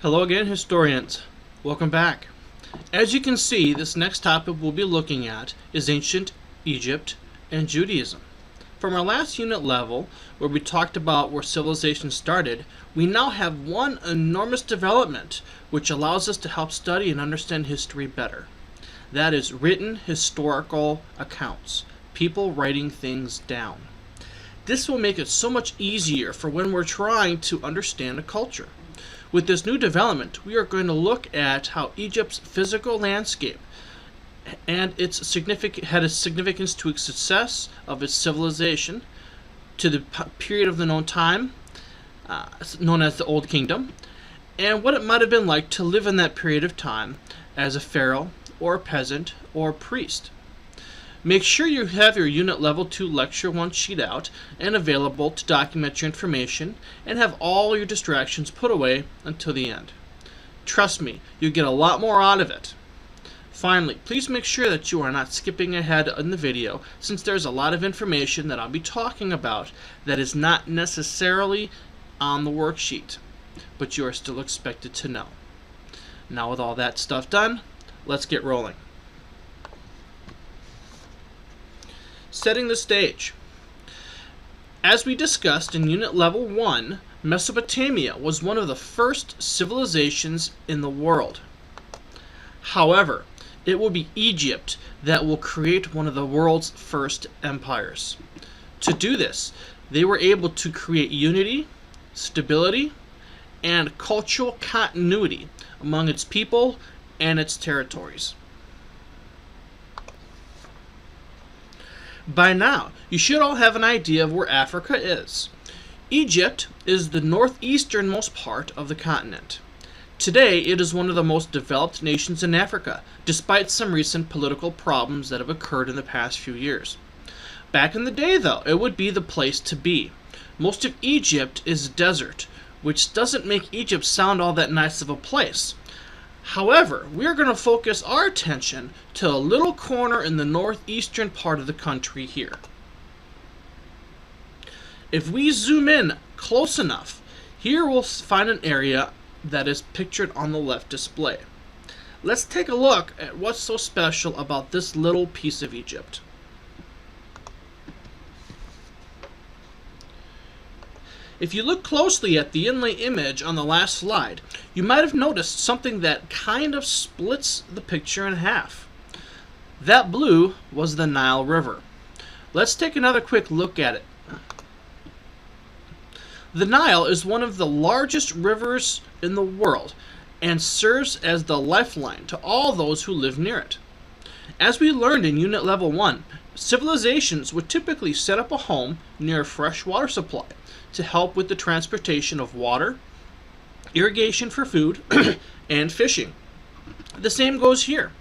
Hello again, historians. Welcome back. As you can see, this next topic we'll be looking at is ancient Egypt and Judaism. From our last unit level, where we talked about where civilization started, we now have one enormous development which allows us to help study and understand history better. That is written historical accounts, people writing things down. This will make it so much easier for when we're trying to understand a culture. With this new development, we are going to look at how Egypt's physical landscape and its had a significance to its success of its civilization, to the period of the known time, known as the Old Kingdom, and what it might have been like to live in that period of time as a pharaoh, or a peasant, or a priest. Make sure you have your Unit Level 2 Lecture 1 sheet out and available to document your information, and have all your distractions put away until the end. Trust me, you'll get a lot more out of it. Finally, please make sure that you are not skipping ahead in the video, since there's a lot of information that I'll be talking about that is not necessarily on the worksheet, but you are still expected to know. Now with all that stuff done, let's get rolling. Setting the stage. As we discussed in Unit Level 1, Mesopotamia was one of the first civilizations in the world. However, it will be Egypt that will create one of the world's first empires. To do this, they were able to create unity, stability, and cultural continuity among its people and its territories. By now, you should all have an idea of where Africa is. Egypt is the northeasternmost part of the continent. Today, it is one of the most developed nations in Africa, despite some recent political problems that have occurred in the past few years. Back in the day, though, it would be the place to be. Most of Egypt is desert, which doesn't make Egypt sound all that nice of a place. However, we're going to focus our attention to a little corner in the northeastern part of the country here. If we zoom in close enough, here we'll find an area that is pictured on the left display. Let's take a look at what's so special about this little piece of Egypt. If you look closely at the inlay image on the last slide, you might have noticed something that kind of splits the picture in half. That blue was the Nile River. Let's take another quick look at it. The Nile is one of the largest rivers in the world and serves as the lifeline to all those who live near it. As we learned in Unit Level 1, civilizations would typically set up a home near a fresh water supply to help with the transportation of water, irrigation for food, and fishing. The same goes here.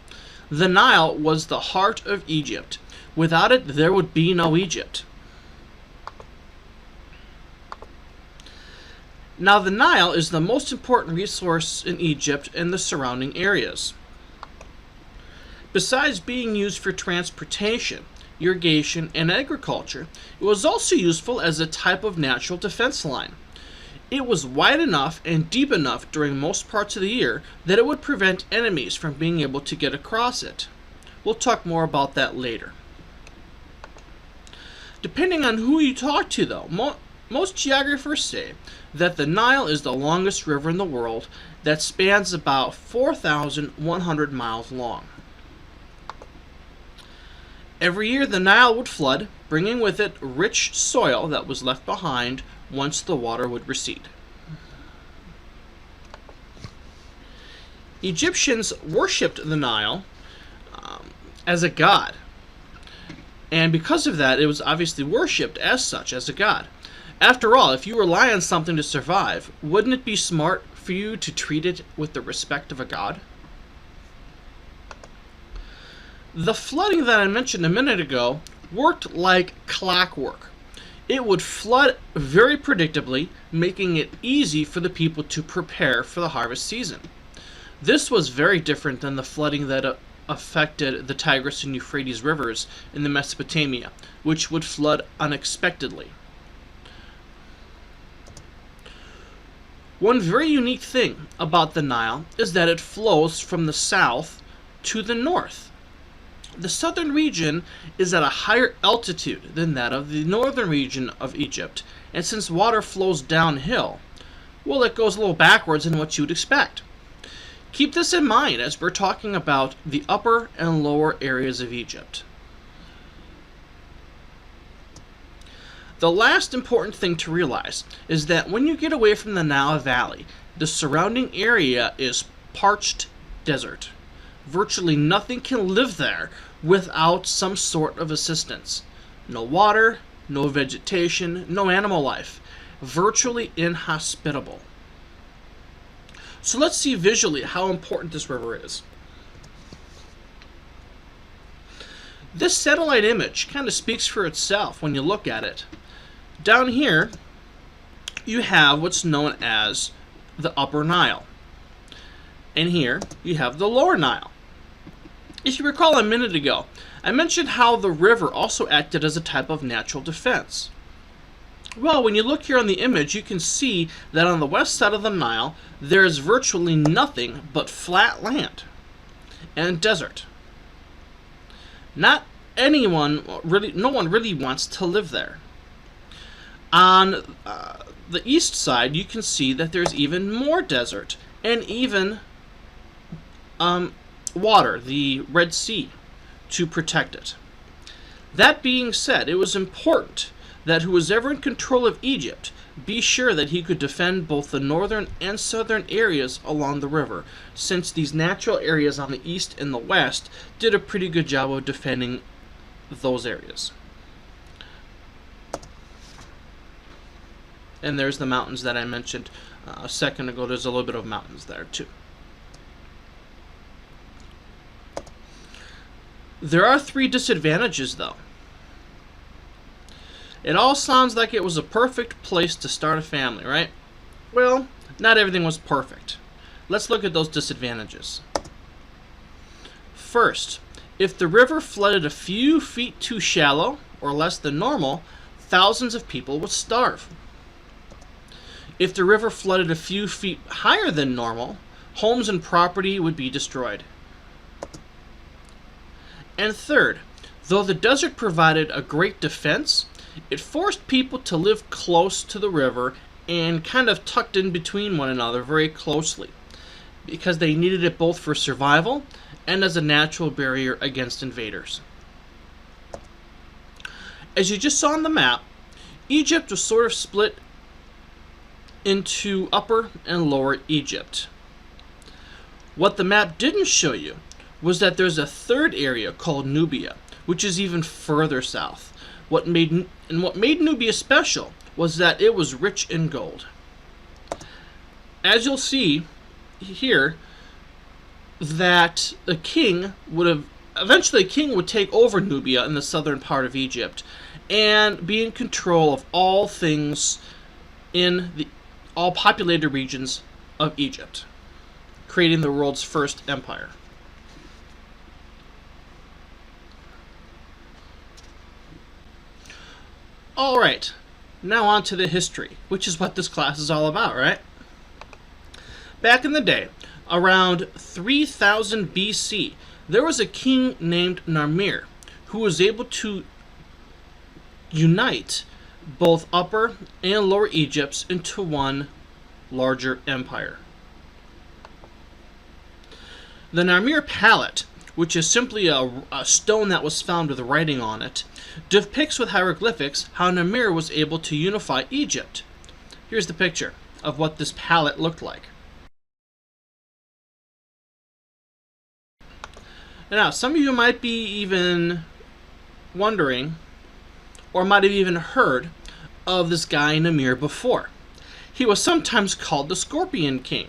The Nile was the heart of Egypt. Without it, there would be no Egypt. Now, the Nile is the most important resource in Egypt and the surrounding areas. Besides being used for transportation, irrigation, and agriculture, it was also useful as a type of natural defense line. It was wide enough and deep enough during most parts of the year that it would prevent enemies from being able to get across it. We'll talk more about that later. Depending on who you talk to, though, most geographers say that the Nile is the longest river in the world that spans about 4,100 miles long. Every year the Nile would flood, bringing with it rich soil that was left behind once the water would recede. Egyptians worshipped the Nile as a god, and because of that it was obviously worshipped as such, as a god. After all, if you rely on something to survive, wouldn't it be smart for you to treat it with the respect of a god? The flooding that I mentioned a minute ago worked like clockwork. It would flood very predictably, making it easy for the people to prepare for the harvest season. This was very different than the flooding that affected the Tigris and Euphrates rivers in the Mesopotamia, which would flood unexpectedly. One very unique thing about the Nile is that it flows from the south to the north. The southern region is at a higher altitude than that of the northern region of Egypt, and since water flows downhill, well, it goes a little backwards in what you'd expect. Keep this in mind as we're talking about the upper and lower areas of Egypt. The last important thing to realize is that when you get away from the Nile Valley, the surrounding area is parched desert. Virtually nothing can live there without some sort of assistance. No water, no vegetation, no animal life. Virtually inhospitable. So let's see visually how important this river is. This satellite image kind of speaks for itself when you look at it. Down here, you have what's known as the Upper Nile. And here, you have the Lower Nile. If you recall a minute ago, I mentioned how the river also acted as a type of natural defense. Well, when you look here on the image, you can see that on the west side of the Nile, there is virtually nothing but flat land and desert. No one really wants to live there. On the east side, you can see that there's even more desert and even water, the Red Sea, to protect it. That being said, it was important that who was ever in control of Egypt be sure that he could defend both the northern and southern areas along the river, since these natural areas on the east and the west did a pretty good job of defending those areas. And there's the mountains that I mentioned a second ago. There's a little bit of mountains there too. There are 3 disadvantages though. It all sounds like it was a perfect place to start a family, right? Well, not everything was perfect. Let's look at those disadvantages. First, if the river flooded a few feet too shallow or less than normal, thousands of people would starve. If the river flooded a few feet higher than normal, homes and property would be destroyed. And third, though the desert provided a great defense, it forced people to live close to the river and kind of tucked in between one another very closely, because they needed it both for survival and as a natural barrier against invaders. As you just saw on the map, Egypt was sort of split into Upper and Lower Egypt. What the map didn't show you was that there's a third area called Nubia, which is even further south. What made Nubia special was that it was rich in gold. As you'll see here, that eventually a king would take over Nubia in the southern part of Egypt and be in control of all things in all populated regions of Egypt, creating the world's first empire. Alright, now on to the history, which is what this class is all about, right? Back in the day, around 3000 BC, there was a king named Narmer who was able to unite both Upper and Lower Egypts into one larger empire. The Narmer palette, which is simply a stone that was found with writing on it, depicts with hieroglyphics how Narmer was able to unify Egypt. Here's the picture of what this palette looked like. Now, some of you might be even wondering, or might have even heard of this guy Narmer before. He was sometimes called the Scorpion King.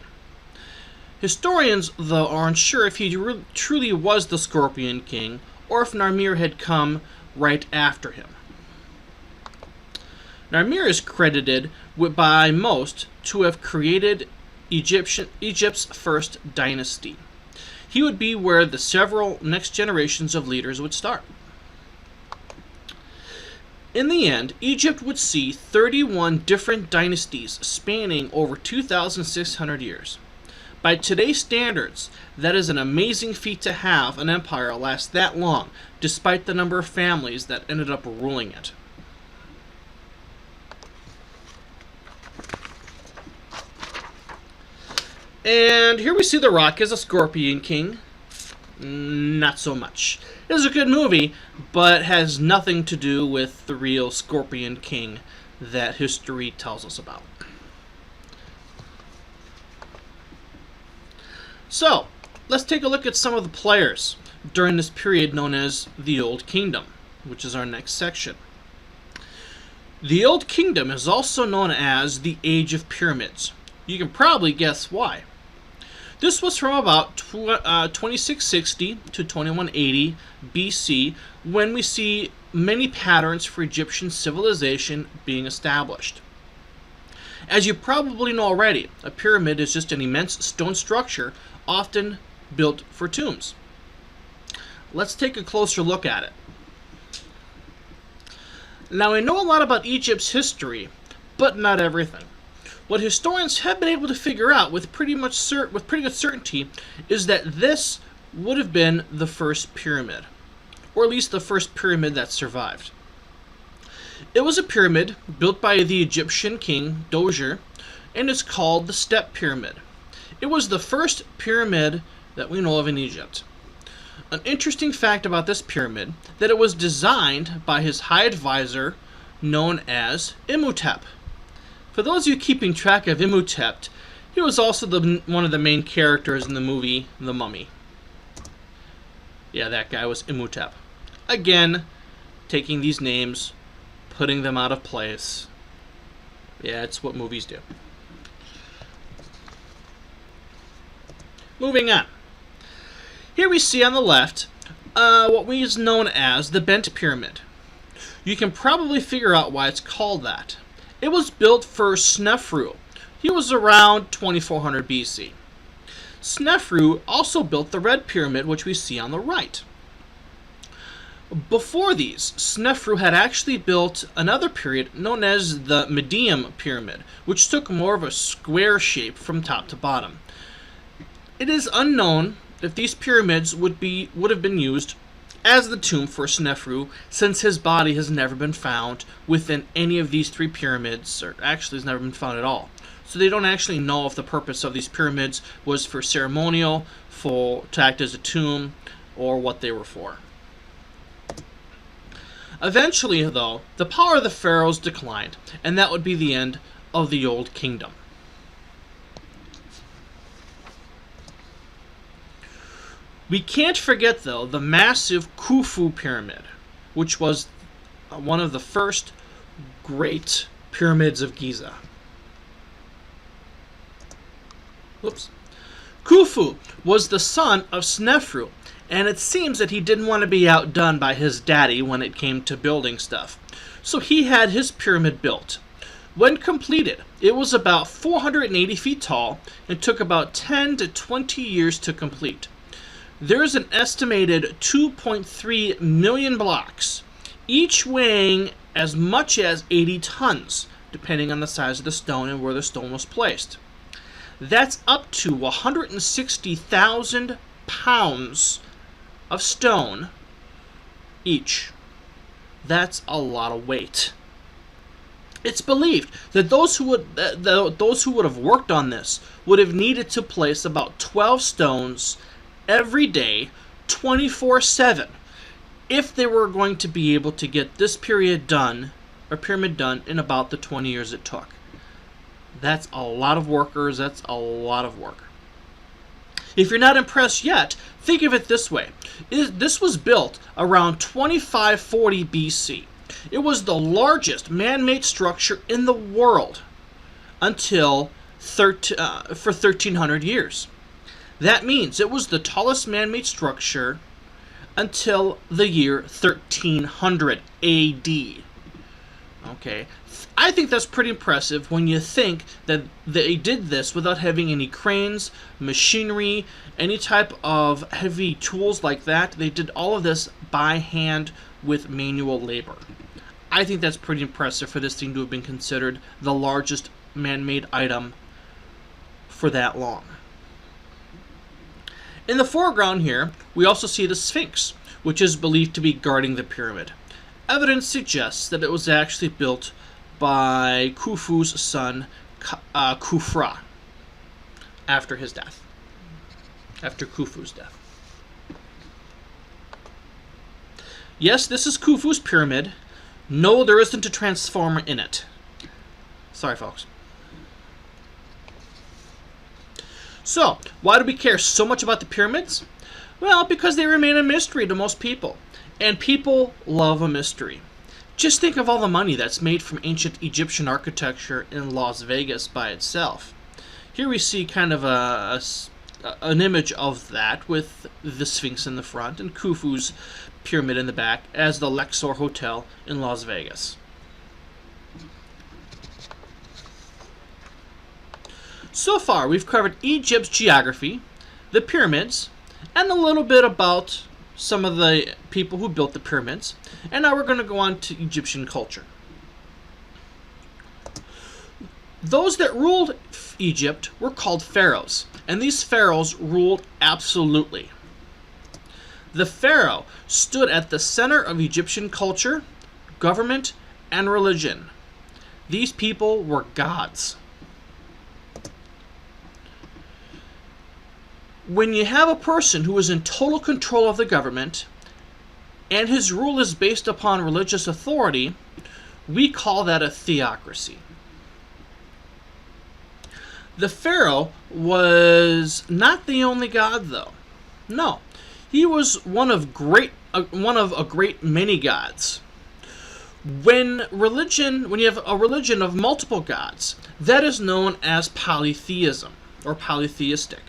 Historians, though, are unsure if he truly was the Scorpion King or if Narmer had come right after him. Narmer is credited by most to have created Egypt's first dynasty. He would be where the several next generations of leaders would start. In the end, Egypt would see 31 different dynasties spanning over 2,600 years. By today's standards, that is an amazing feat to have an empire last that long, despite the number of families that ended up ruling it. And here we see The Rock as a Scorpion King. Not so much. It is a good movie, but has nothing to do with the real Scorpion King that history tells us about. So, let's take a look at some of the players during this period known as the Old Kingdom, which is our next section. The Old Kingdom is also known as the Age of Pyramids. You can probably guess why. This was from about 2660 to 2180 BC, when we see many patterns for Egyptian civilization being established. As you probably know already, a pyramid is just an immense stone structure, often built for tombs. Let's take a closer look at it. Now, I know a lot about Egypt's history, but not everything. What historians have been able to figure out with pretty good certainty is that this would have been the first pyramid, or at least the first pyramid that survived. It was a pyramid built by the Egyptian king Dozier, and it's called the Step Pyramid. It was the first pyramid that we know of in Egypt. An interesting fact about this pyramid that it was designed by his high advisor known as Imhotep. For those of you keeping track of Imhotep, he was also one of the main characters in the movie The Mummy. Yeah, that guy was Imhotep. Again, taking these names, putting them out of place. Yeah, it's what movies do. Moving on. Here we see on the left what is known as the Bent Pyramid. You can probably figure out why it's called that. It was built for Snefru. He was around 2400 BC. Snefru also built the Red Pyramid, which we see on the right. Before these, Snefru had actually built another period known as the Medium Pyramid, which took more of a square shape from top to bottom. It is unknown if these pyramids would have been used as the tomb for Snefru, since his body has never been found within any of these three pyramids, or actually has never been found at all. So they don't actually know if the purpose of these pyramids was for ceremonial, to act as a tomb, or what they were for. Eventually, though, the power of the pharaohs declined, and that would be the end of the Old Kingdom. We can't forget, though, the massive Khufu Pyramid, which was one of the first great pyramids of Giza. Whoops. Khufu was the son of Snefru, and it seems that he didn't want to be outdone by his daddy when it came to building stuff. So he had his pyramid built. When completed, it was about 480 feet tall and took about 10 to 20 years to complete. There is an estimated 2.3 million blocks, each weighing as much as 80 tons, depending on the size of the stone and where the stone was placed. That's up to 160,000 pounds of stone each. That's a lot of weight. It's believed that those who would have worked on this would have needed to place about 12 stones every day, 24/7, if they were going to be able to get this pyramid done in about the 20 years it took. That's a lot of workers. That's a lot of work. If you're not impressed yet, think of it this way. This was built around 2540 BC. It was the largest man-made structure in the world until for 1300 years. That means it was the tallest man-made structure until the year 1300 AD. Okay, I think that's pretty impressive when you think that they did this without having any cranes, machinery, any type of heavy tools like that. They did all of this by hand with manual labor. I think that's pretty impressive for this thing to have been considered the largest man-made item for that long. In the foreground here, we also see the Sphinx, which is believed to be guarding the pyramid. Evidence suggests that it was actually built by Khufu's son, Khufra, after his death. After Khufu's death. Yes, this is Khufu's pyramid. No, there isn't a transformer in it. Sorry, folks. So, why do we care so much about the pyramids? Well, because they remain a mystery to most people. And people love a mystery. Just think of all the money that's made from ancient Egyptian architecture in Las Vegas by itself. Here we see kind of an image of that with the Sphinx in the front and Khufu's pyramid in the back as the Luxor Hotel in Las Vegas. So far, we've covered Egypt's geography, the pyramids, and a little bit about some of the people who built the pyramids. And now we're going to go on to Egyptian culture. Those that ruled Egypt were called pharaohs, and these pharaohs ruled absolutely. The pharaoh stood at the center of Egyptian culture, government, and religion. These people were gods. When you have a person who is in total control of the government and his rule is based upon religious authority, we call that a theocracy. The pharaoh was not the only god, though. No, he was one of a great many gods. When you have a religion of multiple gods, that is known as polytheism or polytheistic.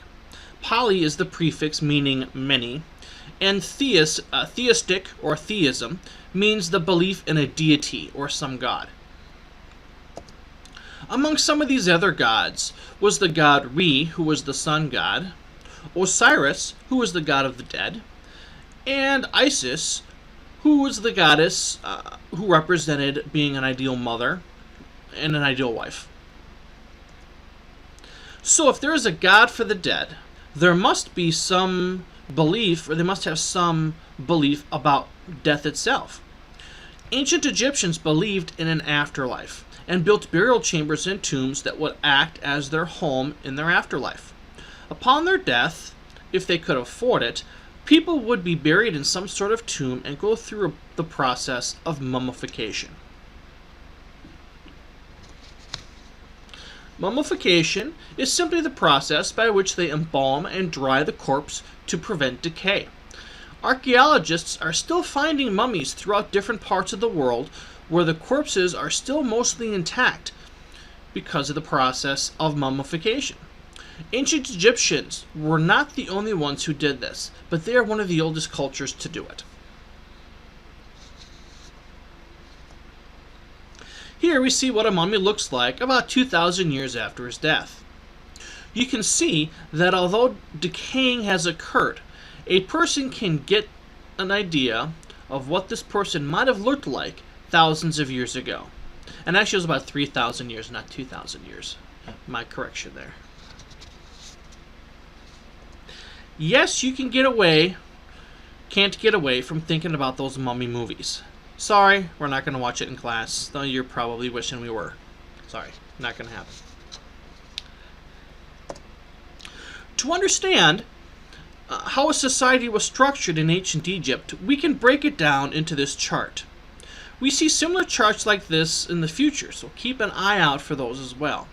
Poly is the prefix meaning many, and theistic or theism means the belief in a deity or some god. Among some of these other gods was the god Re, who was the sun god, Osiris, who was the god of the dead, and Isis, who was the goddess who represented being an ideal mother and an ideal wife. So if there is a god for the dead, there must be some belief, or they must have some belief about death itself. Ancient Egyptians believed in an afterlife and built burial chambers and tombs that would act as their home in their afterlife. Upon their death, if they could afford it, people would be buried in some sort of tomb and go through the process of mummification. Mummification is simply the process by which they embalm and dry the corpse to prevent decay. Archaeologists are still finding mummies throughout different parts of the world where the corpses are still mostly intact because of the process of mummification. Ancient Egyptians were not the only ones who did this, but they are one of the oldest cultures to do it. Here we see what a mummy looks like about 2,000 years after his death. You can see that although decaying has occurred, a person can get an idea of what this person might have looked like thousands of years ago. And actually it was about 3,000 years, not 2,000 years. My correction there. Yes, you can't get away from thinking about those mummy movies. Sorry, we're not going to watch it in class, though you're probably wishing we were. Sorry, not going to happen. To understand how a society was structured in ancient Egypt, we can break it down into this chart. We see similar charts like this in the future, so keep an eye out for those as well.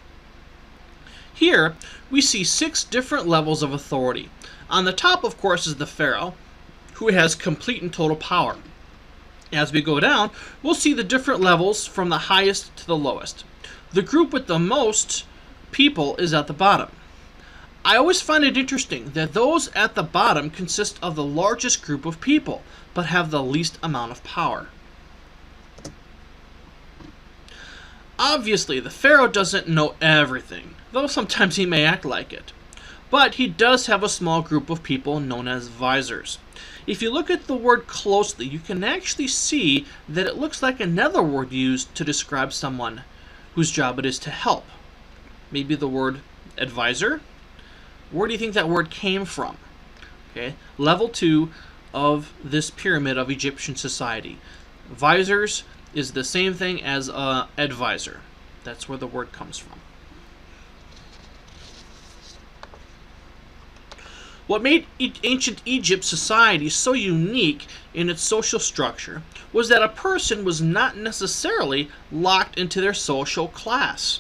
Here, we see 6 different levels of authority. On the top, of course, is the pharaoh, who has complete and total power. As we go down, we'll see the different levels from the highest to the lowest. The group with the most people is at the bottom. I always find it interesting that those at the bottom consist of the largest group of people, but have the least amount of power. Obviously, the pharaoh doesn't know everything, though sometimes he may act like it. but he does have a small group of people known as visors. If you look at the word closely, you can actually see that it looks like another word used to describe someone whose job it is to help. Maybe the word advisor? Where do you think that word came from? Okay, level 2 of this pyramid of Egyptian society. Visors is the same thing as advisor. That's where the word comes from. What made ancient Egypt society so unique in its social structure was that a person was not necessarily locked into their social class.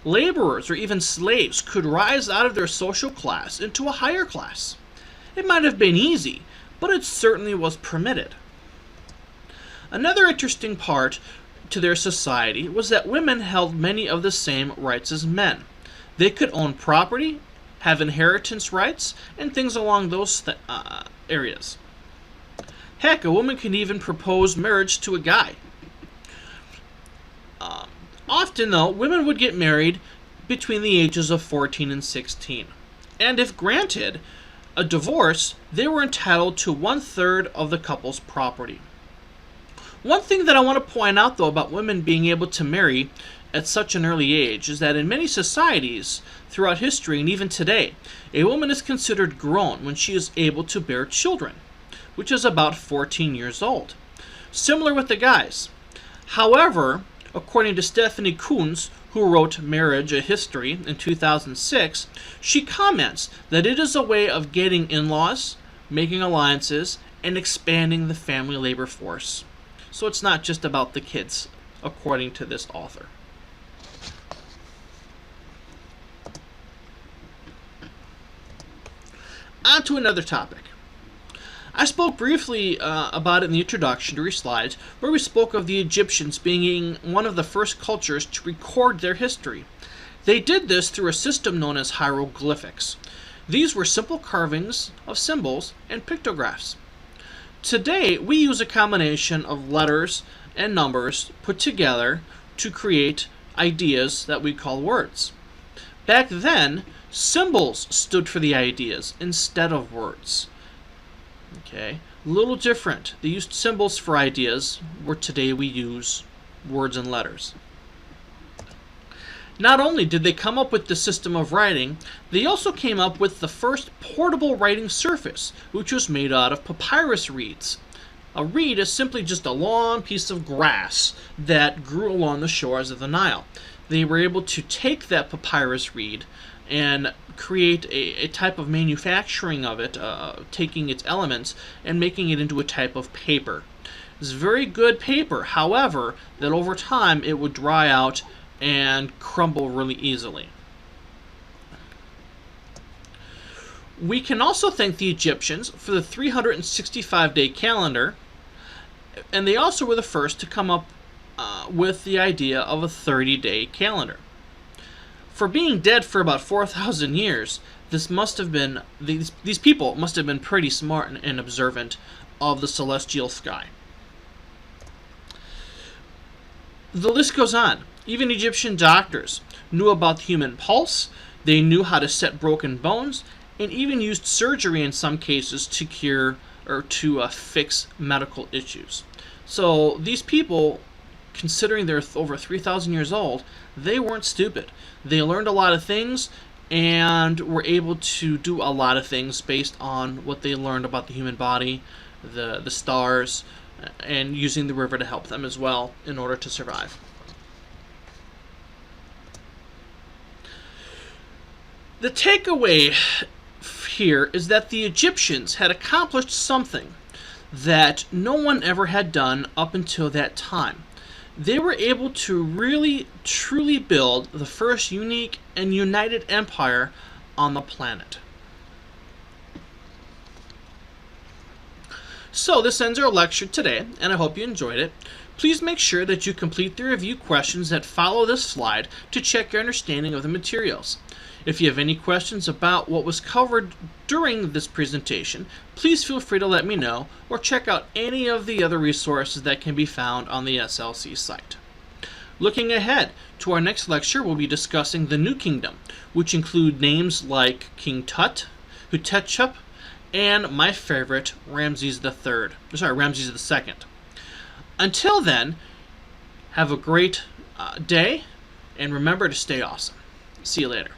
Laborers or even slaves could rise out of their social class into a higher class. It might have been easy, but it certainly was permitted. Another interesting part to their society was that women held many of the same rights as men. They could own property, have inheritance rights, and things along those areas. Heck, a woman can even propose marriage to a guy. Often, though, women would get married between the ages of 14 and 16. And if granted a divorce, they were entitled to 1/3 of the couple's property. One thing that I want to point out, though, about women being able to marry at such an early age is that in many societies throughout history and even today, a woman is considered grown when she is able to bear children, which is about 14 years old. Similar with the guys. However, according to Stephanie Kunz, who wrote Marriage: A History in 2006, she comments that it is a way of getting in-laws, making alliances, and expanding the family labor force. So it's not just about the kids, according to this author. On to another topic. I spoke briefly about it in the introductory slides, where we spoke of the Egyptians being one of the first cultures to record their history. They did this through a system known as hieroglyphics. These were simple carvings of symbols and pictographs. Today, we use a combination of letters and numbers put together to create ideas that we call words. Back then, symbols stood for the ideas instead of words. Okay, a little different. They used symbols for ideas, where today we use words and letters. Not only did they come up with the system of writing, they also came up with the first portable writing surface, which was made out of papyrus reeds. A reed is simply just a long piece of grass that grew along the shores of the Nile. They were able to take that papyrus reed and create a type of manufacturing of it, taking its elements and making it into a type of paper. It's very good paper, however, that over time it would dry out and crumble really easily. We can also thank the Egyptians for the 365-day calendar, and they also were the first to come up with the idea of a 30-day calendar. For being dead for about 4,000 years, these people must have been pretty smart and observant of the celestial sky. The list goes on. Even Egyptian doctors knew about the human pulse, they knew how to set broken bones, and even used surgery in some cases to cure or to fix medical issues. So these people, considering they're over 3,000 years old, they weren't stupid. They learned a lot of things and were able to do a lot of things based on what they learned about the human body, the stars, and using the river to help them as well in order to survive. The takeaway here is that the Egyptians had accomplished something that no one ever had done up until that time. They were able to really, truly build the first unique and united empire on the planet. So this ends our lecture today, and I hope you enjoyed it. Please make sure that you complete the review questions that follow this slide to check your understanding of the materials. If you have any questions about what was covered during this presentation, please feel free to let me know or check out any of the other resources that can be found on the SLC site. Looking ahead to our next lecture, we'll be discussing the New Kingdom, which include names like King Tut, Hutepchup, and my favorite, Ramses II. Until then, have a great day, and remember to stay awesome. See you later.